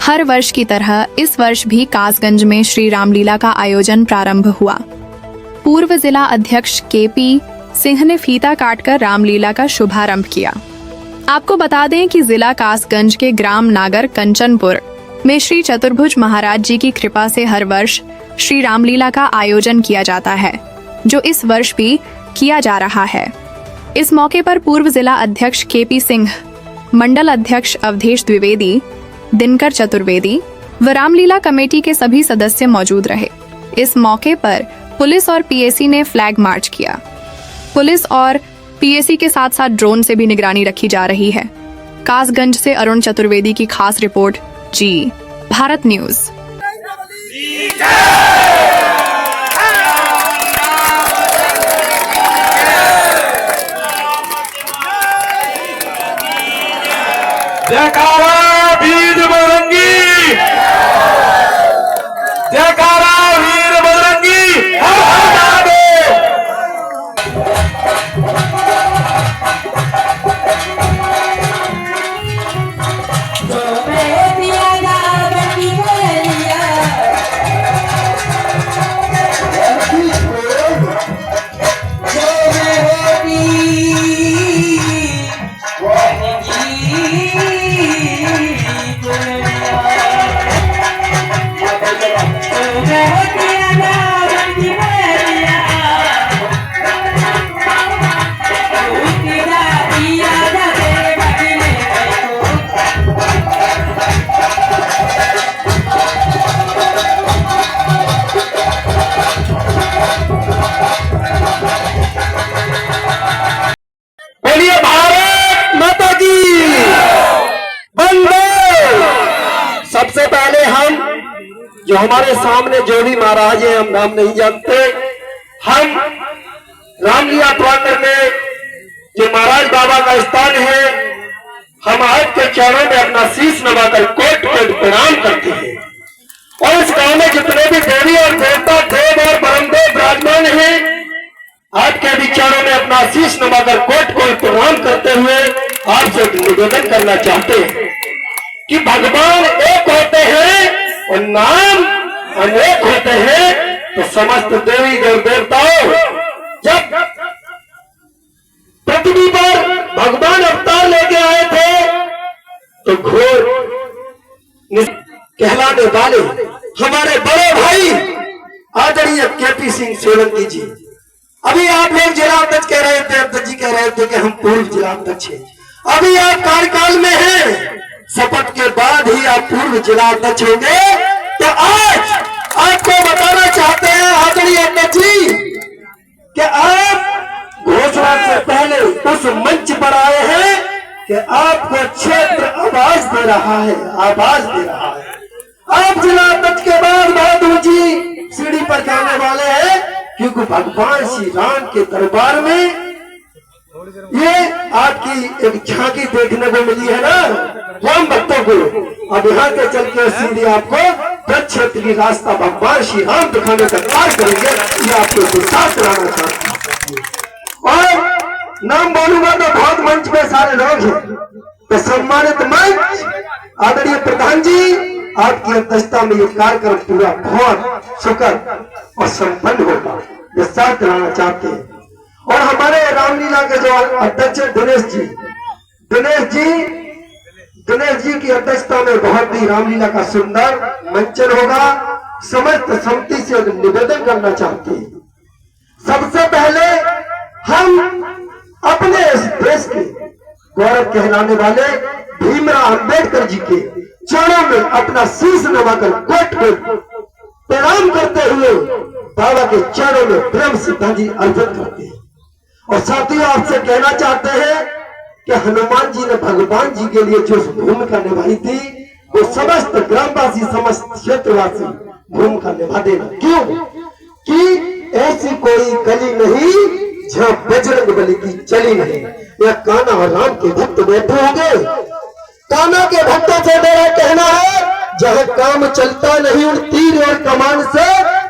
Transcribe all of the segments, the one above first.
हर वर्ष की तरह इस वर्ष भी कासगंज में श्री रामलीला का आयोजन प्रारंभ हुआ। पूर्व जिला अध्यक्ष केपी सिंह ने फीता काटकर रामलीला का शुभारंभ किया। आपको बता दें कि जिला कासगंज के ग्राम नागर कंचनपुर में श्री चतुर्भुज महाराज जी की कृपा से हर वर्ष श्री रामलीला का आयोजन किया जाता है, जो इस वर्ष भी किया जा रहा है। इस मौके पर पूर्व जिला अध्यक्ष केपी सिंह, मंडल अध्यक्ष अवधेश द्विवेदी, दिनकर चतुर्वेदी व रामलीला कमेटी के सभी सदस्य मौजूद रहे। इस मौके पर पुलिस और पीएसी ने फ्लैग मार्च किया। पुलिस और पीएसी के साथ साथ ड्रोन से भी निगरानी रखी जा रही है। कासगंज से अरुण चतुर्वेदी की खास रिपोर्ट, जी भारत न्यूज। जयकारा वीर बजरंगी, जयकारा वीर बजरंगी, हर हर महादेव। सबसे पहले हम जो हमारे सामने जो भी महाराज हैं, हम नाम नहीं जानते। हम रामलीला प्रांगण में जो महाराज बाबा का स्थान है, हम आपके चरणों में अपना शीश नवाकर कोट कोट प्रणाम करते हैं। और इस गांव में जितने भी देवी और देवता, देव और परमदेव विराजमान हैं, आपके भी चरणों में अपना शीश नवाकर कोट कोट प्रणाम करते हुए आपसे निवेदन करना चाहते हैं कि भगवान एक होते हैं और नाम अनेक होते हैं। तो समस्त देवी देवताओं जब पृथ्वी पर भगवान अवतार लेके आए थे, तो घोर कहलाने वाले हमारे बड़े भाई आदरणीय केपी सिंह सोलंकी जी, अभी आप लोग जिला अध्यक्ष कह रहे थे, अध्यक्ष जी कह रहे थे कि हम पूर्व जिला अध्यक्ष हैं। अभी आप कार्यकाल में हैं, शपथ के बाद ही आप पूर्व जिला अध्यक्ष होंगे। तो आज आपको बताना चाहते हैं आदरणीय अध्यक्ष जी कि आप घोषणा से पहले उस मंच पर आए हैं कि आपको क्षेत्र आवाज दे रहा है, आवाज दे रहा है। आप जिला अध्यक्ष के बाद बहुत ऊंची सीढ़ी पर जाने वाले हैं, क्योंकि भगवान श्री राम के दरबार में ये आपकी एक झांकी देखने को मिली है ना राम भक्तों को। अब यहाँ के चल के सीधे आपको प्रक्षेत्र की रास्ता भगवान श्री राम दिखाने का कार्य करेंगे, ये आपको विश्वास कराना चाहता हूँ। और नाम बोलूंगा तो बहुत मंच में सारे लोग हैं, तो सम्मानित मंच आदरणीय प्रधान जी, आपकी अध्यक्षता में ये कार्यक्रम पूरा बहुत सुखद और संपन्न होगा, विश्वास कराना चाहते हैं। और हमारे रामलीला के जो अध्यक्ष दिनेश जी की अध्यक्षता में बहुत ही रामलीला का सुंदर मंचन होगा। समस्त समिति से निवेदन करना चाहते हैं, सबसे पहले हम अपने इस देश के गौरव कहलाने वाले भीमराव अंबेडकर जी के चरणों में अपना शीश नवाकर कोट कोट प्रणाम करते हुए बाबा के चरणों में प्रेम श्रद्धांजलि अर्पित करते हैं। और साथियों, आपसे कहना चाहते हैं कि हनुमान जी ने भगवान जी के लिए जो भूमिका निभाई थी, वो समस्त ग्रामवासी, समस्त क्षेत्रवासी भूमिका निभा देना। क्यों कि ऐसी कोई गली नहीं जहाँ बजरंग बली की चली नहीं। यह कान्हा और राम के भक्त बैठे होंगे। कान्हा के भक्तों से मेरा कहना है, जहाँ काम चलता नहीं उन तीर और कमान से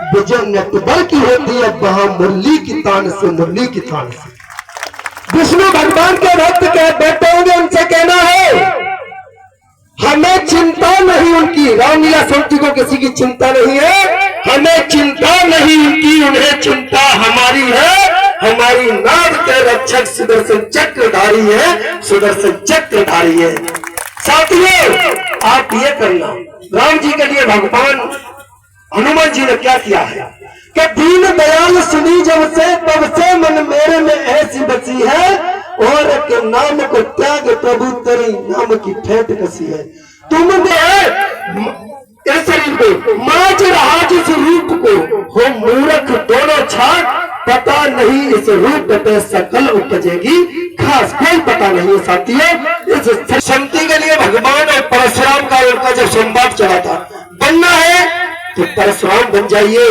विजय नटबर की होती है, वहां मुरली की तान से, मुरली की तान से। विष्णु भगवान के भक्त के बैठे होंगे, उनसे कहना है हमें चिंता नहीं उनकी किसी की चिंता नहीं है, हमें चिंता नहीं उनकी, उन्हें चिंता हमारी है। हमारी नाद के रक्षक सुदर्शन चक्रधारी है, सुदर्शन चक्रधारी है। साथियों, आप ये करना, राम जी के लिए भगवान हनुमान जी ने क्या किया है कि दीन दयाल सुनी जब से, तब से मन मेरे में ऐसी बसी है, और के नाम को त्याग प्रभु तेरी नाम की ठेठ कसी है। तुमने इस शरीर को माच रहा जिस रूप को, हो मूर्ख दोनों छाट, पता नहीं इस रूप पे सकल उपजेगी खास, कोई पता नहीं। साथियों, इस शांति के लिए भगवान और परशुराम का उनका जब संवाद चला था, बनना है तो परशुराम बन जाइए,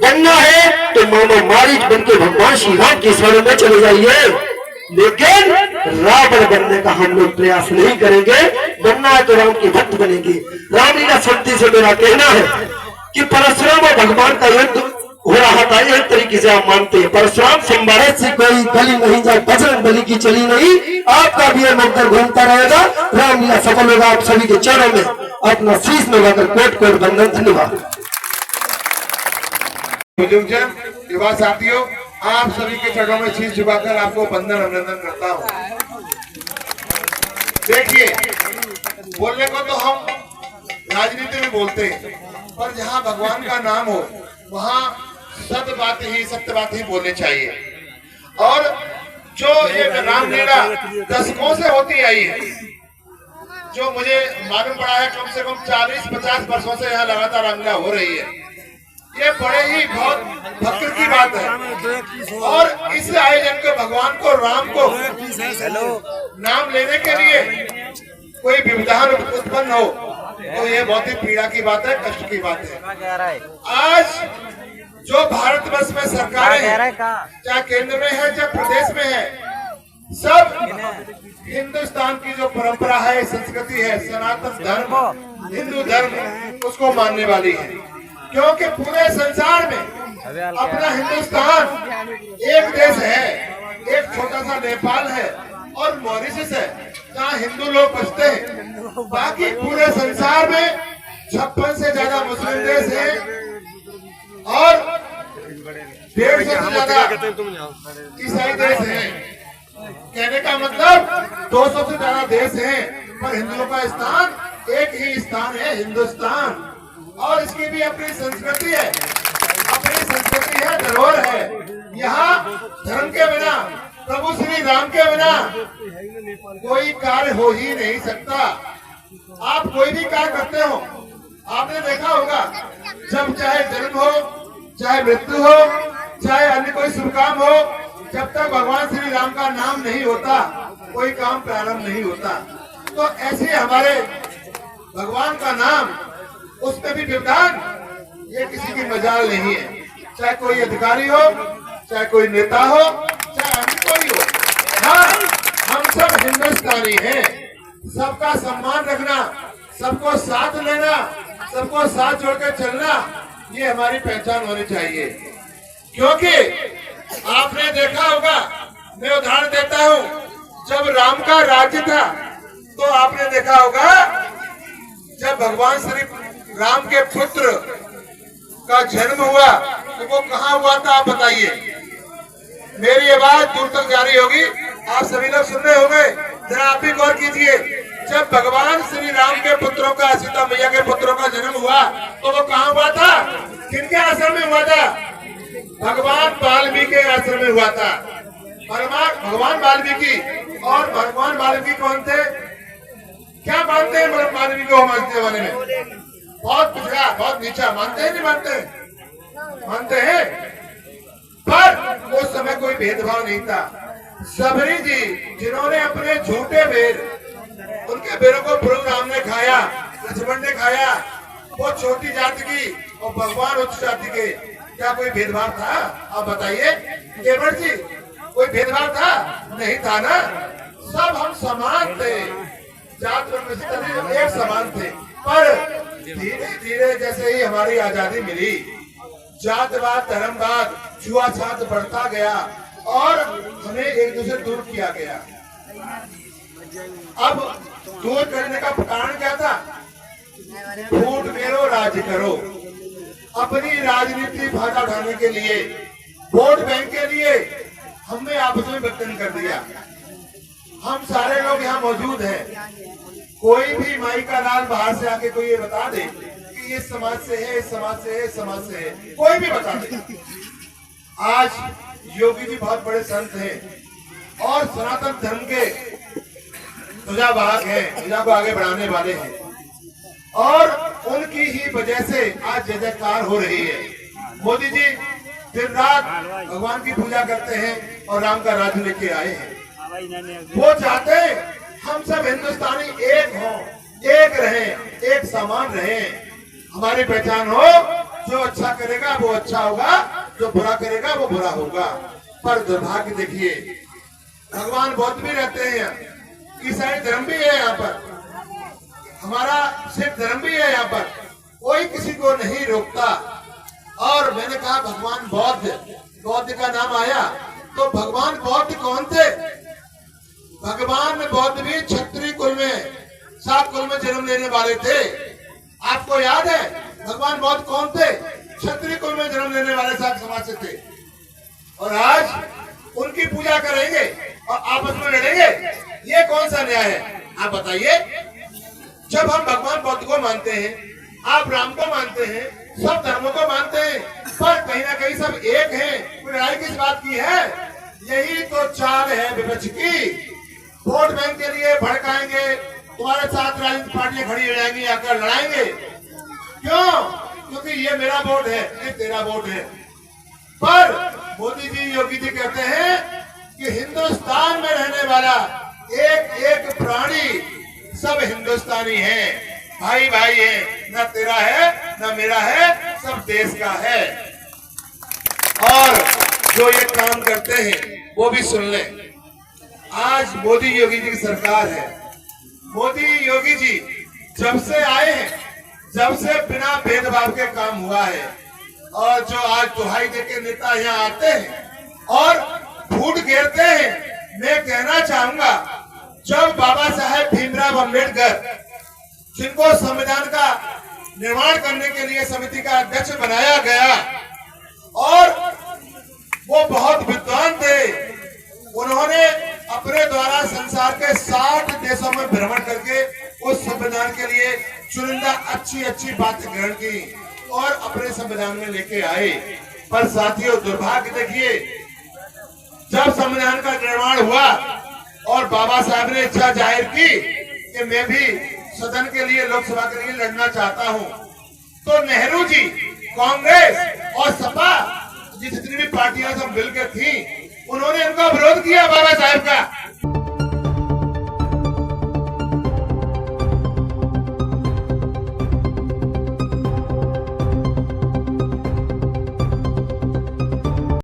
बनना है तो मामा मारीच बन के भगवान श्री राम की शरण में चले जाइए, लेकिन रावण बनने का हम लोग प्रयास नहीं करेंगे। बनना है तो राम की भक्त बनेंगे। रामलीला शांति से मेरा कहना है कि परशुराम और भगवान का युद्ध हो रहा था, एक तरीके से आप मानते हैं। परशुराम संभाले से कोई गली नहीं जाए, बजरंग बली की चली नहीं। आपका भी यह मंत्र घूमता रहेगा, रामलीला सफल होगा। आप सभी के चरणों में अपना शीश लगाकर कोट कोट बंधन। धन्यवाद। युवा साथियों, आप सभी के चरणों में शीश झुकाकर आपको वंदन अभिनंदन करता हूँ। देखिए, बोलने को तो हम राजनीति में बोलते हैं, पर जहाँ भगवान का नाम हो वहाँ सत्य बात ही बोलनी चाहिए। और जो ये रामलीला दशकों से होती आई है, जो मुझे मालूम पड़ा है, कम से कम 40-50 वर्षों से यहाँ लगातार रामलीला हो रही है। ये बड़े ही बहुत फक्र की बात है। और इस आयोजन को, भगवान को, राम को नाम लेने के लिए कोई व्यवधान उत्पन्न हो तो ये बहुत ही पीड़ा की बात है, कष्ट की बात है। आज जो भारतवर्ष में सरकारें हैं, चाहे केंद्र में है चाहे प्रदेश में है, सब हिंदुस्तान की जो परंपरा है, संस्कृति है, सनातन धर्म, हिंदू धर्म, उसको मानने वाली है। क्योंकि पूरे संसार में अपना हिंदुस्तान एक देश है, एक छोटा सा नेपाल है और मॉरिशस है, जहाँ हिंदू लोग बसते हैं। बाकी पूरे संसार में 56 से ज्यादा मुस्लिम देश हैं और 150 से ज्यादा ईसाई देश हैं। कहने का मतलब 200 से ज्यादा देश हैं, पर हिंदुओं का स्थान एक ही स्थान है, हिंदुस्तान। और इसकी भी अपनी संस्कृति है, धरोहर है। यहाँ धर्म के बिना, प्रभु श्री राम के बिना कोई कार्य हो ही नहीं सकता। आप कोई भी कार्य करते हो, आपने देखा होगा, जब चाहे जन्म हो, चाहे मृत्यु हो, चाहे अन्य कोई शुभ काम हो, जब तक भगवान श्री राम का नाम नहीं होता, कोई काम प्रारंभ नहीं होता। तो ऐसे हमारे भगवान का नाम, उसमें भी व्यवधान, ये किसी की मजाल नहीं है। चाहे कोई अधिकारी हो, चाहे कोई नेता हो, चाहे अन्य कोई हो, हाँ, हम सब हिंदुस्तानी हैं। सबका सम्मान रखना, सबको साथ लेना, सबको साथ जोड़कर चलना, ये हमारी पहचान होनी चाहिए। क्योंकि आपने देखा होगा, मैं उदाहरण देता हूँ, जब राम का राज्य था तो आपने देखा होगा, जब भगवान श्री राम के पुत्र का जन्म हुआ तो वो कहाँ हुआ था, आप बताइए। मेरी आवाज दूर तक जारी होगी, आप सभी लोग सुन रहे होंगे, जरा आप भी गौर कीजिए। जब भगवान श्री राम के पुत्रों का, सीता मैया के पुत्रों का जन्म हुआ तो वो कहाँ हुआ था, किनके आश्रम में हुआ था? भगवान वाल्मीकि के आश्रम में हुआ था। भगवान वाल्मीकि, और भगवान वाल्मीकि कौन थे, क्या मानते हैं वाल्मीकि को हमारे जमाने में? बहुत पिछड़ा, बहुत नीचा, मानते हैं नहीं मानते? मानते हैं। पर उस समय कोई भेदभाव नहीं था। सबरी जी, जिन्होंने अपने झूठे बेर, उनके बेरों को प्रभु राम ने खाया, लक्ष्मण ने खाया, वो छोटी जाति की और भगवान उच्च जाति के, क्या कोई भेदभाव था? आप बताइए केवल जी, कोई भेदभाव था? नहीं था ना। सब हम समान थे, जात एक समान थे। पर धीरे धीरे जैसे ही हमारी आजादी मिली, जातवाद, धर्मवाद, छुआछूत बढ़ता गया और हमें एक दूसरे दूर किया गया। अब दूर करने का कारण क्या था? फूट मेरो राज करो। अपनी राजनीति फायदा उठाने के लिए, वोट बैंक के लिए हमने आपस में बर्तन कर दिया। हम सारे लोग यहाँ मौजूद हैं। कोई भी माई का लाल बाहर से आके कोई ये बता दे कि ये समाज से है, इस समाज से है, इस समाज से है, कोई भी बता दे। आज योगी जी बहुत बड़े संत हैं और सनातन धर्म के ध्वजावाहक हैं, ध्वजा को आगे बढ़ाने वाले हैं और उनकी ही वजह से आज जय जयकार हो रही है। मोदी जी दिन रात भगवान की पूजा करते हैं और राम का राज्य लेके आए हैं। वो चाहते हैं हम सब हिंदुस्तानी एक हों, एक रहें, एक समान रहें, हमारी पहचान हो। जो अच्छा करेगा वो अच्छा होगा, जो बुरा करेगा वो बुरा होगा। पर दुर्भाग्य देखिए, भगवान बौद्ध भी रहते हैं, ईसाई धर्म भी है यहाँ पर, हमारा सिख धर्म भी है यहाँ पर, कोई किसी को नहीं रोकता। और मैंने कहा भगवान बौद्ध का नाम आया तो भगवान बौद्ध कौन थे? भगवान बौद्ध भी क्षत्रिय कुल में, सात कुल में जन्म लेने वाले थे। आपको याद है भगवान बौद्ध कौन थे? क्षत्रिय कुल में जन्म लेने वाले सात समाज से थे। और आज उनकी पूजा करेंगे और आपस में लड़ेंगे, ये कौन सा न्याय है? आप बताइए। जब हम भगवान बौद्ध को मानते हैं, आप राम को मानते हैं, सब धर्मों को मानते हैं, पर कहीं ना कहीं सब एक हैं। कोई लड़ाई किस बात की है? यही तो चाल है विपक्ष की। वोट बैंक के लिए भड़काएंगे, तुम्हारे साथ राजनीतिक पार्टियां खड़ी हो जाएंगी, आकर लड़ाएंगे। क्यों? क्योंकि ये मेरा वोट है, ये तेरा वोट है। पर मोदी जी, योगी जी कहते हैं कि हिंदुस्तान में रहने वाला एक एक प्राणी सब हिंदुस्तानी है, भाई भाई है, ना तेरा है ना मेरा है, सब देश का है। और जो ये काम करते हैं वो भी सुन लें। आज मोदी योगी जी की सरकार है। मोदी योगी जी जब से आए हैं, जब से बिना भेदभाव के काम हुआ है। और जो आज दुहाई देके नेता यहाँ आते हैं और फूट घेरते हैं, मैं कहना चाहूंगा, जब बाबा साहेब भीमराव अंबेडकर, जिनको संविधान का निर्माण करने के लिए समिति का अध्यक्ष बनाया गया और वो बहुत विद्वान थे, उन्होंने अपने द्वारा संसार के 60 देशों में भ्रमण करके उस संविधान के लिए चुनिंदा अच्छी अच्छी बातें ग्रहण की और अपने संविधान में लेके आए। पर साथियों, दुर्भाग्य देखिए, जब संविधान का निर्माण हुआ और बाबा साहब ने इच्छा जाहिर की कि मैं भी सदन के लिए, लोकसभा के लिए लड़ना चाहता हूं, तो नेहरू जी, कांग्रेस और सपा जितनी भी पार्टियां सब मिलकर थी, उन्होंने उनका विरोध किया बाबा साहब का।